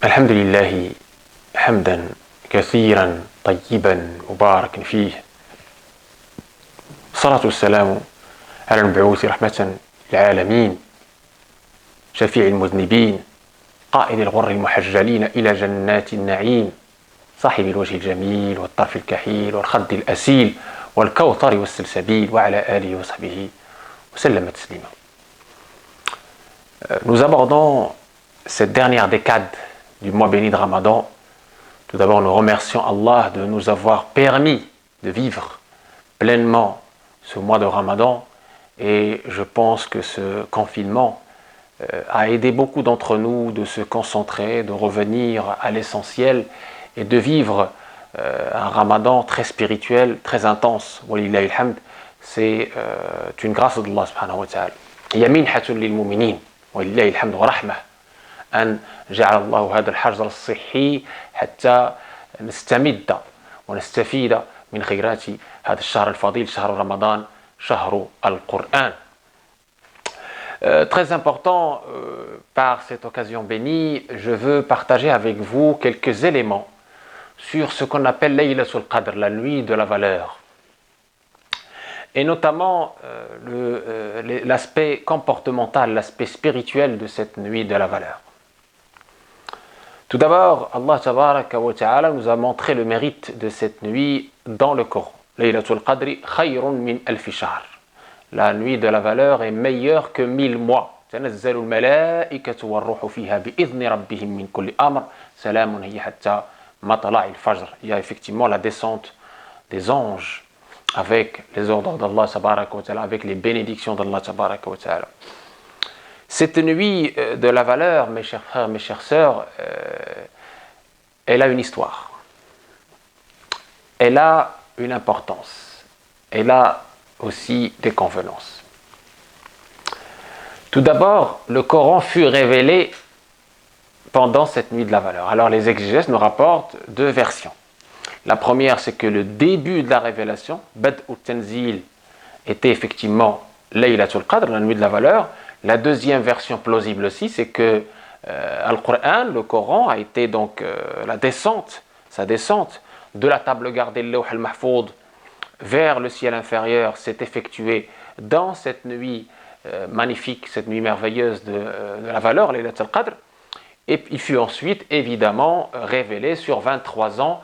الحمد لله حمدا كثيرا طيبا مباركا فيه. الصلاة والسلام على المبعوث رحمة للعالمين، شفيع المذنبين، قائد الغر المحجلين إلى جنات النعيم، صاحب الوجه الجميل والطرف الكحيل والخد الأسيل والكوثر والسلسبيل، وعلى آله وصحبه وسلم تسليما. Nous abordons cette dernière décade du mois béni de Ramadan. Tout d'abord, nous remercions Allah de nous avoir permis de vivre pleinement ce mois de Ramadan, et je pense que ce confinement a aidé beaucoup d'entre nous de se concentrer, de revenir à l'essentiel et de vivre un Ramadan très spirituel, très intense. Walillahi alhamd, c'est une grâce d'Allah subhanahu wa ta'ala. Yaminhatun lil mu'minin, walillahi alhamd wa rahmah. أن جعل الله هذا الحجر الصحي حتى نستمد ونستفيد من خيرات هذا الشهر الفضيل، شهر رمضان، شهر القرآن. Très important, par cette occasion bénie, je veux partager avec vous quelques éléments sur ce qu'on appelle Laylatul Qadr, la nuit de la valeur. Et notamment l'aspect comportemental, l'aspect spirituel de cette nuit de la valeur. Tout d'abord, Allah tabaraka wa ta'ala nous a montré le mérite de cette nuit dans le Coran. Laylatul Qadri khayrun min alfi shahr. La nuit de la valeur est meilleure que 1000 mois. تنزل الملائكة والروح فيها بإذن ربهم من كل أمر سلام هي حتى مطلع الفجر. Il y a effectivement la descente des anges avec les ordres d'Allah tabaraka wa ta'ala, avec les bénédictions d'Allah tabaraka wa ta'ala. Cette nuit de la valeur, mes chers frères, mes chères sœurs, elle a une histoire. Elle a une importance. Elle a aussi des convenances. Tout d'abord, le Coran fut révélé pendant cette nuit de la valeur. Alors les exégètes nous rapportent deux versions. La première, c'est que le début de la révélation, Bad'u Tanzil, était effectivement Laylatul Qadr, la nuit de la valeur. La deuxième version plausible aussi, c'est que Al-Qur'an, le Coran, a été donc sa descente de la table gardée, le Lawh al-Mahfoud, vers le ciel inférieur, s'est effectuée dans cette nuit magnifique, cette nuit merveilleuse de la valeur, Laylatul Qadr. Et il fut ensuite évidemment révélé sur 23 ans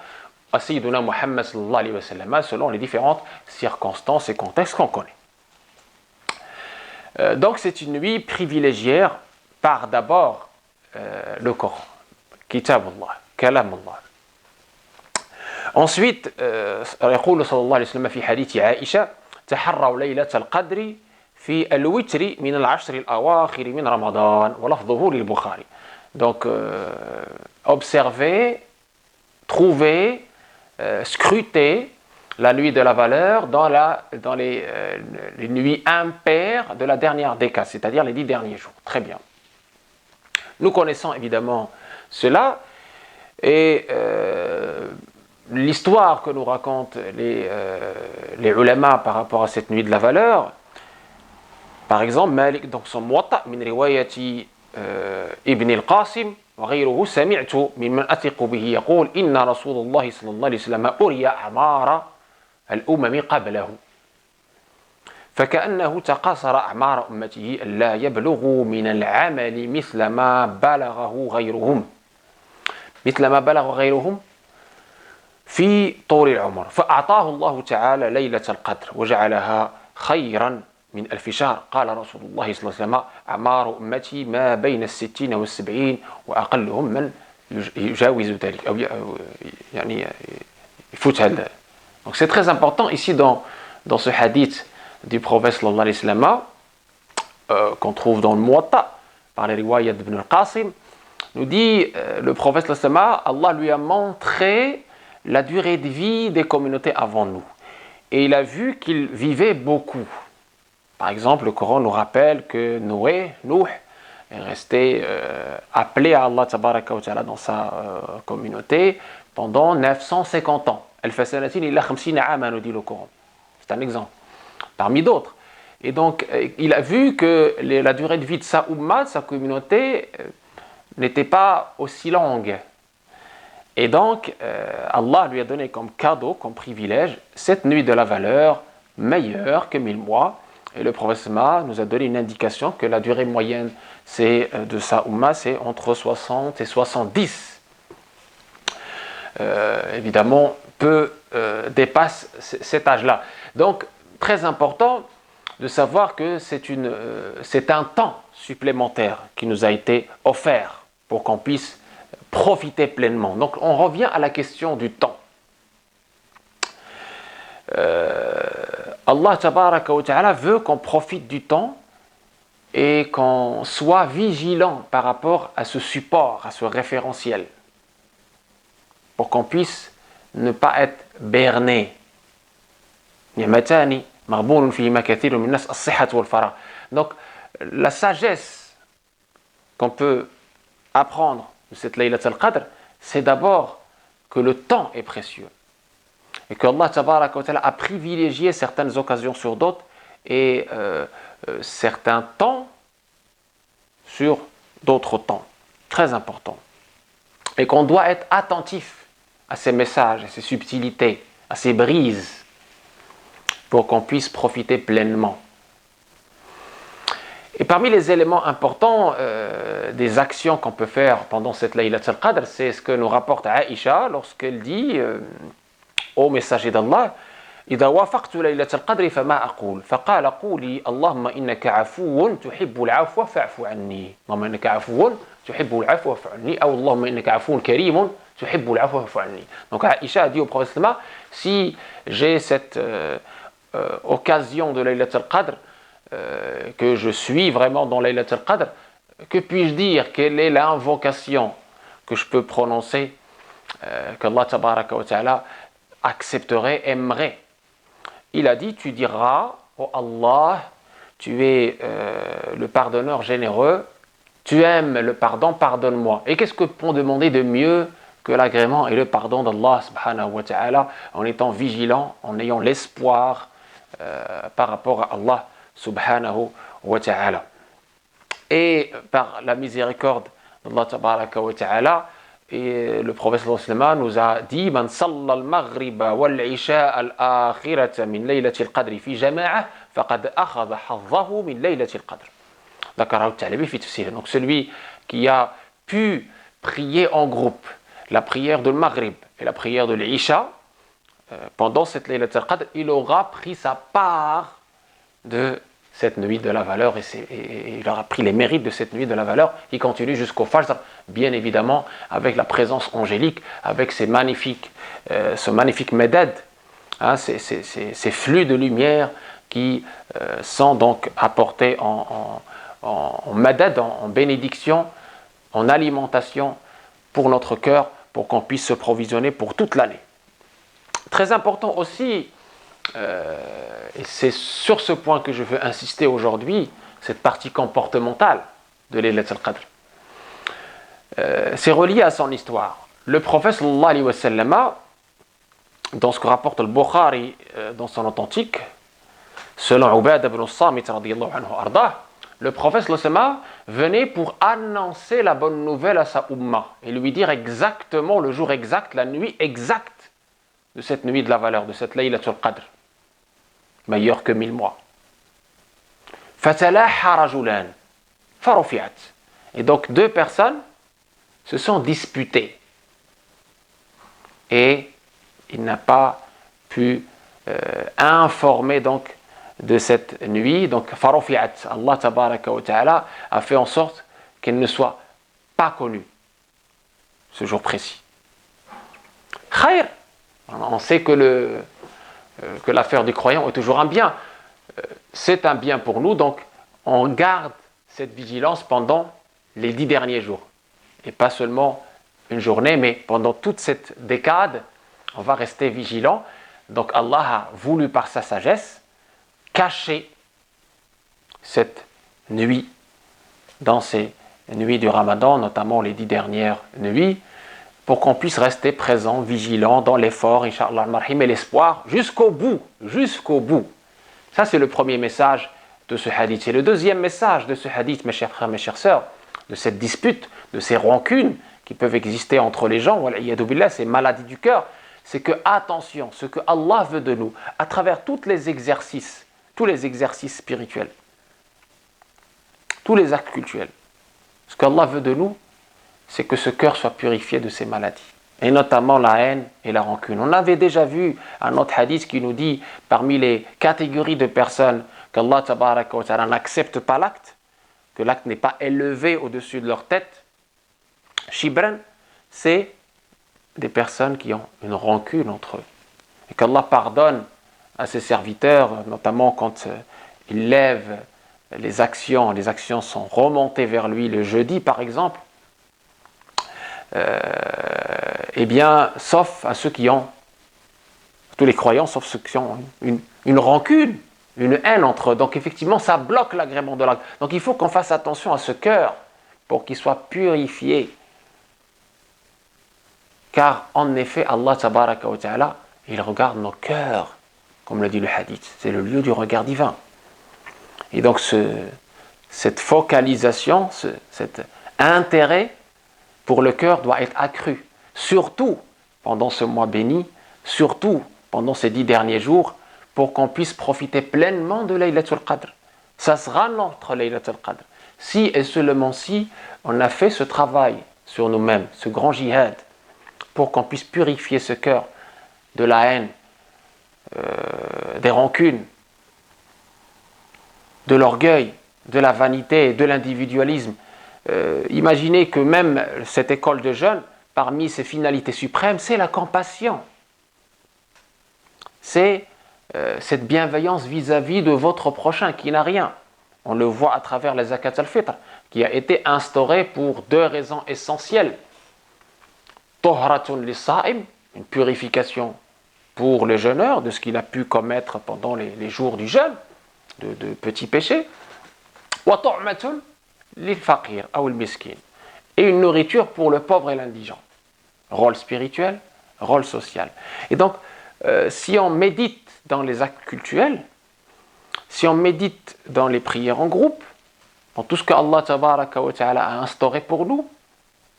à Sayyiduna Muhammad sallallahu alayhi wa sallam, selon les différentes circonstances et contextes qu'on connaît. Donc c'est une nuit privilégiée par d'abord le Coran, Kitabullah, Kalamullah. Ensuite, يقول صلى الله عليه وسلم في حديث عائشة تحروا ليلة القدر في الوتر من العشر الأواخر من رمضان ولفظه للبخاري. Donc observez, trouvez, scrutez la nuit de la valeur dans les nuits impaires de la dernière décade, c'est-à-dire les 10 derniers jours. Très bien. Nous connaissons évidemment cela, et l'histoire que nous racontent les ulama par rapport à cette nuit de la valeur. Par exemple, Malik, donc son Muwatta, min riwayati Ibn al-Qasim, وغيره سمعت ممن أثق به يقول إن رسول الله صلى الله عليه وسلم أري أعمار الأمم قبله فكأنه تقاصر أعمار أمته ألا يبلغوا من العمل مثل ما بلغ غيرهم في طول العمر فأعطاه الله تعالى ليلة القدر وجعلها خيرا من ألف شهر. قال رسول الله صلى الله عليه وسلم أعمار أمتي ما بين 60 و70 وأقلهم من يجاوز ذلك أو يعني يفوت هذا. Donc c'est très important ici dans ce hadith du prophète sallallahu alayhi wa sallam qu'on trouve dans le Muwatta par les riwayat d'Ibn al-Qasim, nous dit le prophète sallallahu alayhi wa sallam, Allah lui a montré la durée de vie des communautés avant nous, et il a vu qu'ils vivaient beaucoup. Par exemple, le Coran nous rappelle que Nouh est resté appelé à Allah tabaraka wa ta'ala dans sa communauté pendant 950 ans. Al-Fasanatin illa 50 ama, nous dit le Coran. C'est un exemple, parmi d'autres. Et donc, il a vu que la durée de vie de sa umma, de sa communauté, n'était pas aussi longue. Et donc, Allah lui a donné comme cadeau, comme privilège, cette nuit de la valeur meilleure que 1000 mois. Et le prophète nous a donné une indication que la durée moyenne de sa Ummah, c'est entre 60 et 70. Évidemment, peu dépasse cet âge-là. Donc, très important de savoir que c'est un temps supplémentaire qui nous a été offert pour qu'on puisse profiter pleinement. Donc, on revient à la question du temps. Allah tabaraka wa ta'ala veut qu'on profite du temps et qu'on soit vigilant par rapport à ce support, à ce référentiel, pour qu'on puisse ne pas être berné. Donc, la sagesse qu'on peut apprendre de cette Laylat al-Qadr, c'est d'abord que le temps est précieux et que Allah tabaraka wa ta'ala a privilégié certaines occasions sur d'autres et certains temps sur d'autres temps. Très important. Et qu'on doit être attentif à ces messages, à ces subtilités, à ces brises, pour qu'on puisse profiter pleinement. Et parmi les éléments importants des actions qu'on peut faire pendant cette Laylat al-Qadr, c'est ce que nous rapporte Aïcha lorsqu'elle dit au messager d'Allah, إذا وافقت ليلة القدر فما أقول فقال قولي اللهم إنك عفو تحب العفو فاعف عني اللهم إنك عفو تحب العفو فاعف عني أو اللهم إنك عفو كريم تحب العفو فاعف عني. Donc Aïcha a dit au prophète, si j'ai cette occasion de Laylat al-Qadr, que je suis vraiment dans Laylat al-Qadr, que puis-je dire? Quelle est l'invocation que je peux prononcer, qu'Allah tabaraka wa ta'ala accepterait, aimerait? Il a dit, tu diras, oh Allah, tu es le pardonneur généreux, tu aimes le pardon, pardonne-moi. Et qu'est-ce que peut demander de mieux que l'agrément et le pardon d'Allah subhanahu wa ta'ala, en étant vigilant, en ayant l'espoir par rapport à Allah subhanahu wa ta'ala. Et par la miséricorde d'Allah tabaraka wa ta'ala, et le prophète nous a dit Man salla al-maghriba wal-isha al-akhirata min laylati al-qadri fi jama'a faqad akhadha haddahu min laylati al-qadr. D'accord, donc celui qui a pu prier en groupe la prière de Maghrib et la prière de l'Isha pendant cette Laylat al-Qadr, il aura pris sa part de cette nuit de la valeur et il aura pris les mérites de cette nuit de la valeur qui continue jusqu'au Fajr, bien évidemment avec la présence angélique, avec ce magnifique medad, ces flux de lumière qui sont donc apportés en madad, en bénédiction, en alimentation pour notre cœur, pour qu'on puisse se provisionner pour toute l'année. Très important aussi, et c'est sur ce point que je veux insister aujourd'hui, cette partie comportementale de Laylat al-Qadr. C'est relié à son histoire. Le prophète sallallahu alayhi wa sallam, dans ce que rapporte le Bukhari dans son authentique, selon Ubadah ibn Samit radiyallahu anhu ardah, le prophète sallallahu alayhi wa sallam venait pour annoncer la bonne nouvelle à sa Ummah et lui dire exactement le jour exact, la nuit exacte de cette nuit de la valeur, de cette Laylat al-Qadr, meilleur que 1000 mois. Fatalaha rajulan farufi'at. Et donc deux personnes se sont disputées et il n'a pas pu informer donc de cette nuit. Donc farufi'at, Allah tabaraka wa ta'ala a fait en sorte qu'elle ne soit pas connue ce jour précis. Khair, on sait que l'affaire du croyant est toujours un bien. C'est un bien pour nous, donc on garde cette vigilance pendant les 10 derniers jours. Et pas seulement une journée, mais pendant toute cette décade, on va rester vigilant. Donc Allah a voulu par sa sagesse cacher cette nuit dans ces nuits du Ramadan, notamment les 10 dernières nuits, pour qu'on puisse rester présent, vigilant dans l'effort, Inch'Allah al-Marhim, et l'espoir jusqu'au bout, jusqu'au bout. Ça, c'est le premier message de ce hadith. Et le deuxième message de ce hadith, mes chers frères, mes chères sœurs, de cette dispute, de ces rancunes qui peuvent exister entre les gens, ces maladies du cœur, c'est que, attention, ce que Allah veut de nous, à travers tous les exercices spirituels, tous les actes cultuels, ce qu'Allah veut de nous, c'est que ce cœur soit purifié de ces maladies, et notamment la haine et la rancune. On avait déjà vu un autre hadith qui nous dit, parmi les catégories de personnes qu'Allah tabaraka wa ta'ala n'accepte pas l'acte, que l'acte n'est pas élevé au-dessus de leur tête, Shibran, c'est des personnes qui ont une rancune entre eux. Et qu'Allah pardonne à ses serviteurs, notamment quand ils lèvent les actions sont remontées vers lui le jeudi par exemple, eh bien, sauf à ceux qui ont, tous les croyants, sauf ceux qui ont une rancune, une haine entre eux. Donc effectivement, ça bloque l'agrément de l'acte. Donc il faut qu'on fasse attention à ce cœur pour qu'il soit purifié. Car en effet, Allah tabaraka wa ta'ala, il regarde nos cœurs, comme le dit le hadith. C'est le lieu du regard divin. Et donc cette focalisation, cet intérêt pour le cœur doit être accru. Surtout pendant ce mois béni, surtout pendant ces 10 derniers jours, pour qu'on puisse profiter pleinement de Laylatul Qadr. Ça sera notre Laylatul Qadr. Si et seulement si on a fait ce travail sur nous-mêmes, ce grand jihad, pour qu'on puisse purifier ce cœur de la haine, des rancunes, de l'orgueil, de la vanité, de l'individualisme. Imaginez que même cette école de jeûne, parmi ses finalités suprêmes, c'est la compassion. C'est cette bienveillance vis-à-vis de votre prochain qui n'a rien. On le voit à travers la zakat al-fitr, qui a été instaurée pour 2 raisons essentielles. Tuhratun lis-sa'im, une purification pour le jeûneur de ce qu'il a pu commettre pendant les jours du jeûne, de petits péchés. Wa tu'matun lil-faqir ou al-miskin, et une nourriture pour le pauvre et l'indigent. Rôle spirituel, rôle social. Et donc, si on médite dans les actes cultuels, si on médite dans les prières en groupe, dans tout ce que Allah tabaraka wa ta'ala a instauré pour nous,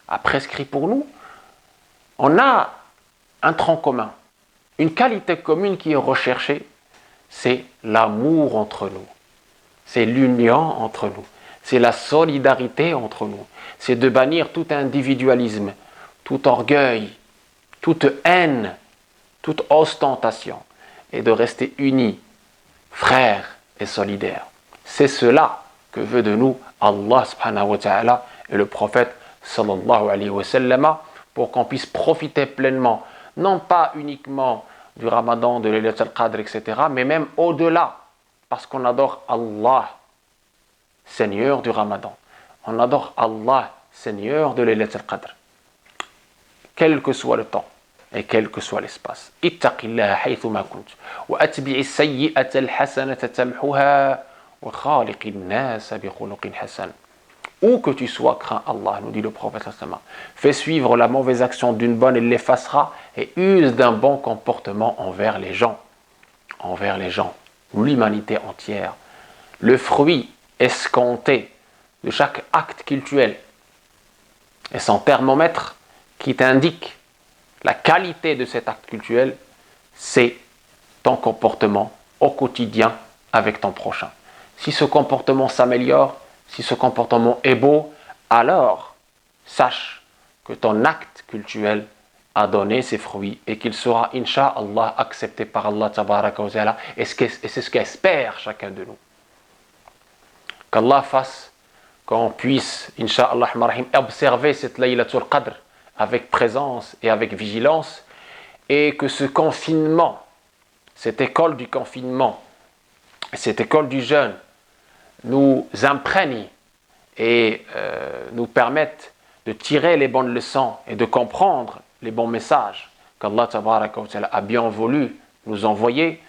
a prescrit pour nous, on a un tronc commun, une qualité commune qui est recherchée, c'est l'amour entre nous, c'est l'union entre nous, c'est la solidarité entre nous, c'est de bannir tout individualisme, tout orgueil, toute haine, toute ostentation, et de rester unis, frères et solidaires. C'est cela que veut de nous Allah subhanahu wa ta'ala et le prophète sallallahu alayhi wa sallam, pour qu'on puisse profiter pleinement, non pas uniquement du Ramadan, de Laylatul Qadr, etc., mais même au-delà, parce qu'on adore Allah, Seigneur du Ramadan. On adore Allah, Seigneur de Laylatul Qadr. Quel que soit le temps et quel que soit l'espace. Ittaqillaha haythuma kunt wa atbi'i as-sayyi'ata al-hasanata tamhuha wa khaliqin nasa bi khuluqin hasan. Où que tu sois, crains Allah, nous dit le prophète. Fais suivre la mauvaise action d'une bonne et l'effacera, et use d'un bon comportement envers les gens, l'humanité entière. Le fruit escompté de chaque acte cultuel et son thermomètre qui t'indique la qualité de cet acte cultuel, c'est ton comportement au quotidien avec ton prochain. Si ce comportement s'améliore, si ce comportement est beau, alors sache que ton acte cultuel a donné ses fruits et qu'il sera, incha'Allah, accepté par Allah tabaraka wa ta'ala, et c'est ce qu'espère chacun de nous. Qu'Allah fasse qu'on puisse, incha'Allah, observer cette Laylatul Qadr avec présence et avec vigilance, et que ce confinement, cette école du confinement, cette école du jeûne, nous imprègne et nous permette de tirer les bonnes leçons et de comprendre les bons messages qu'Allah tabaraka wa ta'ala a bien voulu nous envoyer,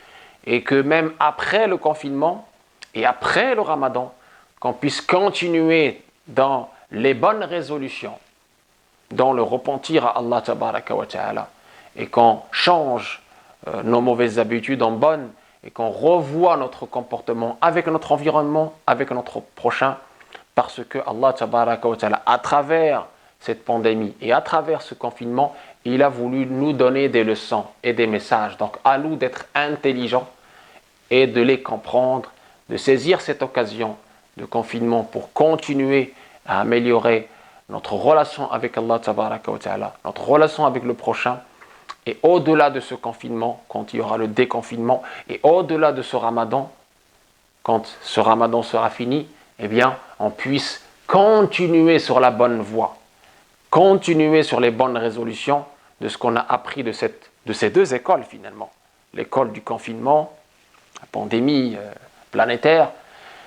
et que même après le confinement et après le Ramadan, qu'on puisse continuer dans les bonnes résolutions, dans le repentir à Allah tabaraka wa ta'ala, et qu'on change nos mauvaises habitudes en bonnes, et qu'on revoie notre comportement avec notre environnement, avec notre prochain, parce que Allah tabaraka wa ta'ala, à travers cette pandémie et à travers ce confinement, il a voulu nous donner des leçons et des messages. Donc à nous d'être intelligents et de les comprendre, de saisir cette occasion de confinement pour continuer à améliorer notre relation avec Allah tabaraka wa ta'ala, notre relation avec le prochain. Et au-delà de ce confinement, quand il y aura le déconfinement, et au-delà de ce ramadan, quand ce ramadan sera fini, eh bien, on puisse continuer sur la bonne voie, continuer sur les bonnes résolutions de ce qu'on a appris de ces deux écoles finalement. L'école du confinement, la pandémie planétaire,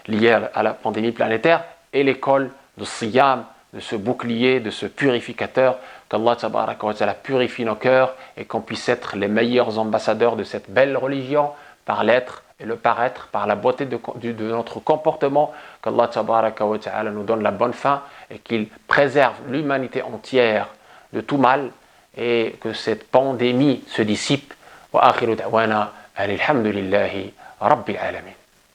liée à la pandémie planétaire, et l'école de Siyam, de ce bouclier, de ce purificateur, qu'Allah tabaraka wa ta'ala purifie nos cœurs et qu'on puisse être les meilleurs ambassadeurs de cette belle religion par l'être et le paraître, par la beauté de notre comportement, qu'Allah tabaraka wa ta'ala nous donne la bonne fin et qu'il préserve l'humanité entière de tout mal et que cette pandémie se dissipe. Wa akhiru da'wana alhamdulillahi rabbil alamin.